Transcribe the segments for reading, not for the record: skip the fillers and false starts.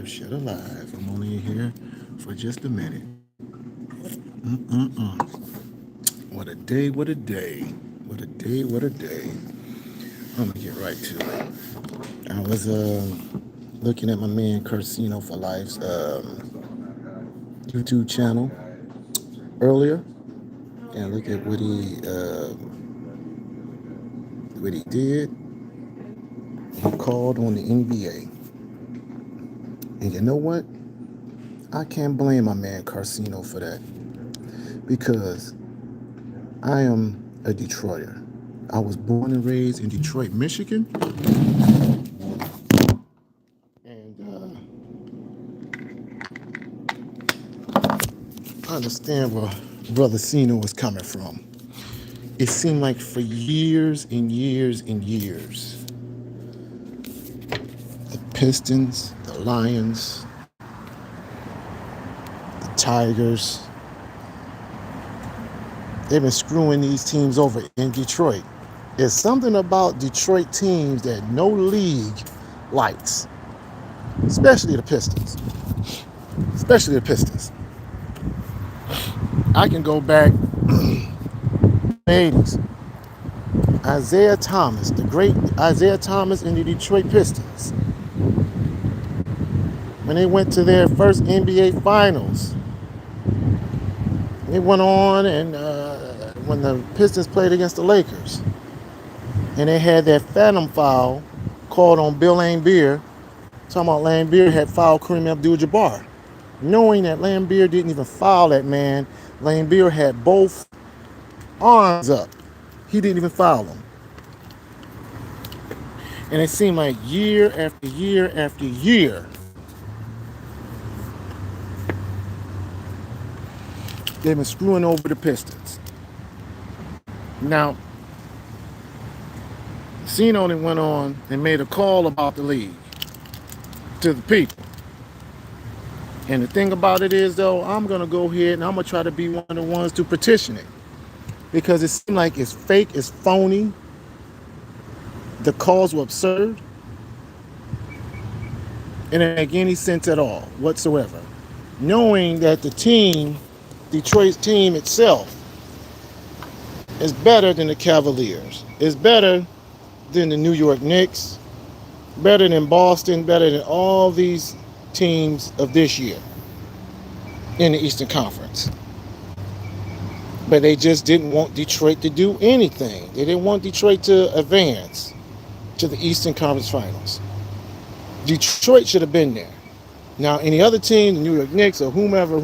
Shut alive. I'm only in here for just a minute. What a day, what a day. What a day, what a day. I'm gonna get right to it. I was looking at my man Casino for Life's YouTube channel earlier and look at what he did. He called on the NBA. And you know what? I can't blame my man Casino for that because I am a Detroiter. I was born and raised in Detroit, Michigan, and I understand where Brother Sino was coming from. It seemed like for years and years and years, the Pistons, the Lions, the Tigers, they've been screwing these teams over in Detroit. There's something about Detroit teams that no league likes, especially the Pistons. Especially the Pistons. I can go back in the 80s. Isaiah Thomas, the great Isaiah Thomas and the Detroit Pistons, when they went to their first NBA Finals, they went on and when the Pistons played against the Lakers, and they had that phantom foul called on Bill Laimbeer, talking about Laimbeer had fouled Kareem Abdul-Jabbar. Knowing that Laimbeer didn't even foul that man, Laimbeer had both arms up. He didn't even foul him. And it seemed like year after year after year, they've been screwing over the Pistons. Now, Cino then went on and made a call about the league to the people. And the thing about it is, though, I'm going to go ahead and I'm going to try to be one of the ones to petition it. Because it seemed like it's fake, it's phony. The calls were absurd. And it didn't make any sense at all, whatsoever. Knowing that the team, Detroit's team itself, is better than the Cavaliers. It's better than the New York Knicks, better than Boston, better than all these teams of this year in the Eastern Conference. But they just didn't want Detroit to do anything. They didn't want Detroit to advance to the Eastern Conference Finals. Detroit should have been there. Now, any other team, the New York Knicks or whomever,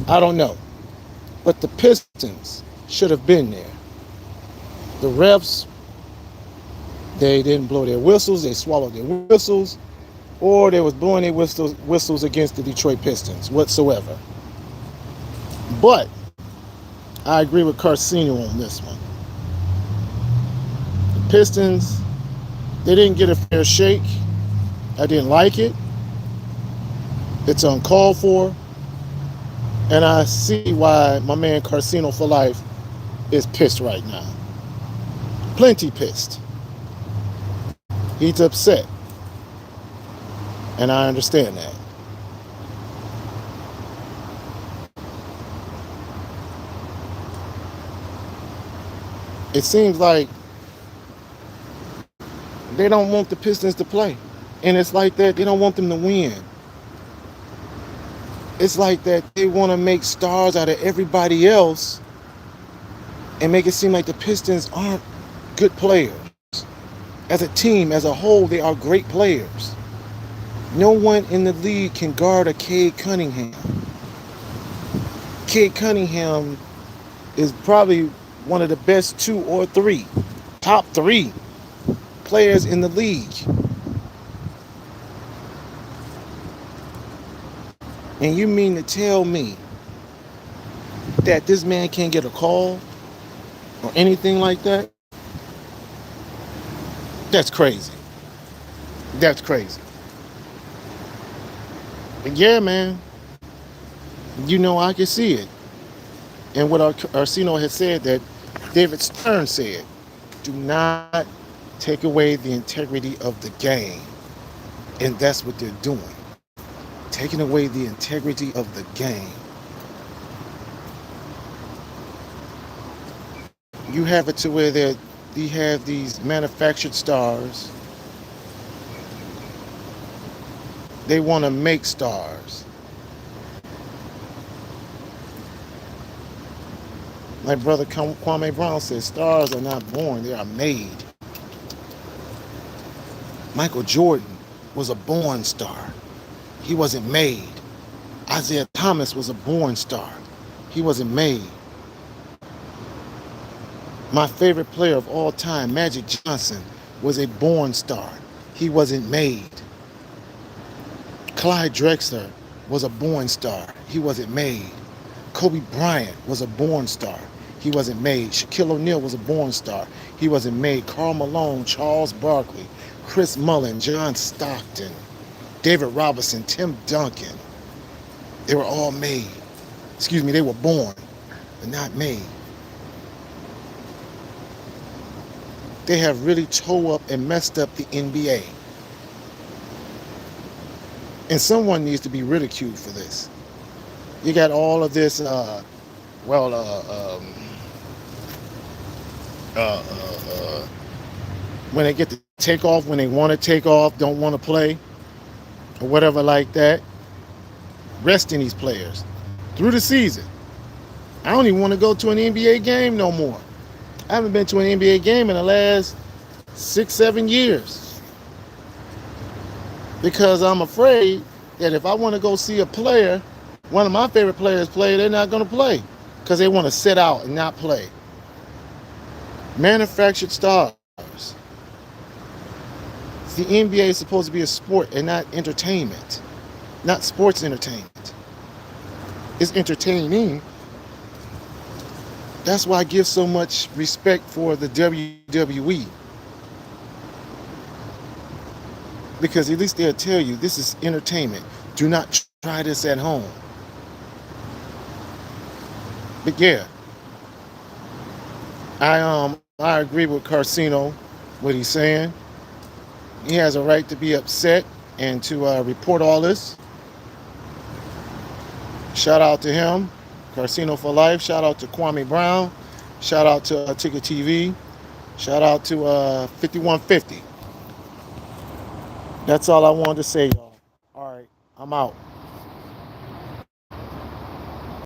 I don't know. But the Pistons should have been there. The refs, they didn't blow their whistles, they swallowed their whistles, or they was blowing their whistles against the Detroit Pistons whatsoever. But I agree with Carcino on this one. The Pistons, they didn't get a fair shake. I didn't like it. It's uncalled for. And I see why my man Carcino for Life is pissed right now. Plenty pissed. He's upset. And I understand that. It seems like they don't want the Pistons to play. And it's like that, they don't want them to win. It's like that they want to make stars out of everybody else and make it seem like the Pistons aren't good players. As a team, as a whole, they are great players. No one in the league can guard a Cade Cunningham. Cade Cunningham is probably one of the best top three players in the league. And you mean to tell me that this man can't get a call or anything like that? That's crazy. That's crazy. But yeah, man, you know, I can see it. And what Arcino has said that David Stern said, do not take away the integrity of the game. And that's what they're doing, taking away the integrity of the game. You have it to where you have these manufactured stars. They want to make stars. My brother Kwame Brown says stars are not born, they are made. Michael Jordan was a born star. He wasn't made. Isaiah Thomas was a born star. He wasn't made. My favorite player of all time, Magic Johnson, was a born star. He wasn't made. Clyde Drexler was a born star. He wasn't made. Kobe Bryant was a born star. He wasn't made. Shaquille O'Neal was a born star. He wasn't made. Karl Malone, Charles Barkley, Chris Mullin, John Stockton, David Robinson, Tim Duncan. They were all made. Excuse me, they were born, but not made. They have really tore up and messed up the NBA. And someone needs to be ridiculed for this. You got all of this, when they get to take off, when they want to take off, don't want to play, or whatever like that, resting these players through the season. I don't even want to go to an NBA game no more. I haven't been to an NBA game in the last 6-7 years because I'm afraid that if I want to go see a player, one of my favorite players play, they're not going to play because they want to sit out and not play. Manufactured stars. The NBA is supposed to be a sport and not entertainment, not sports entertainment. It's entertaining. That's why I give so much respect for the WWE. Because at least they'll tell you this is entertainment. Do not try this at home. But yeah, I agree with Carcino, what he's saying. He has a right to be upset and to report all this. Shout out to him, Carcino for life. Shout out to Kwame Brown. Shout out to Ticket TV. Shout out to 5150. That's all I wanted to say, y'all. All right, I'm out.